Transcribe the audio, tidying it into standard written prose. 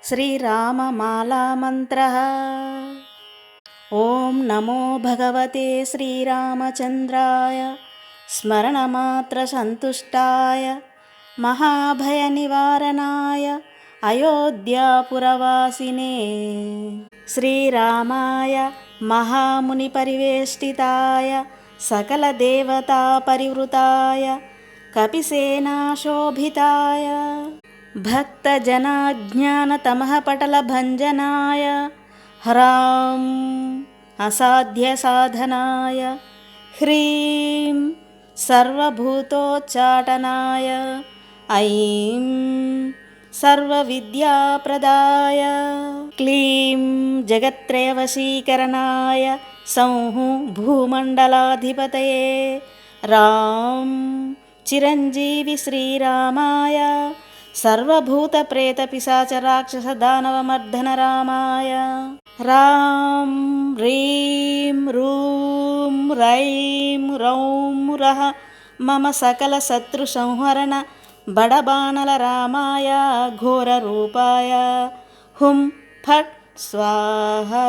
श्रीराममालामन्त्रः। ॐ नमो भगवते श्रीरामचन्द्राय स्मरणमात्रसन्तुष्टाय महाभयनिवारणाय अयोध्यापुरवासिने श्रीरामाय महामुनिपरिवेष्टिताय सकलदेवतापरिवृताय कपिसेनाशोभिताय भक्तजनाज्ञानतमःपटलभञ्जनाय ह्रां असाध्यसाधनाय ह्रीं सर्वभूतोच्चाटनाय ऐं सर्वविद्याप्रदाय क्लीं जगत्त्रयवशीकरणाय सौः भूमण्डलाधिपतये रां चिरञ्जीवी श्रीरामाय सर्वभूतप्रेतपिशाचराक्षसदानवमर्दनरामाय रां ह्रीं रूं रैं रौं रः मम सकलशत्रुसंहरण बडबानलरामाय घोररूपाय हुं फट् स्वाहा।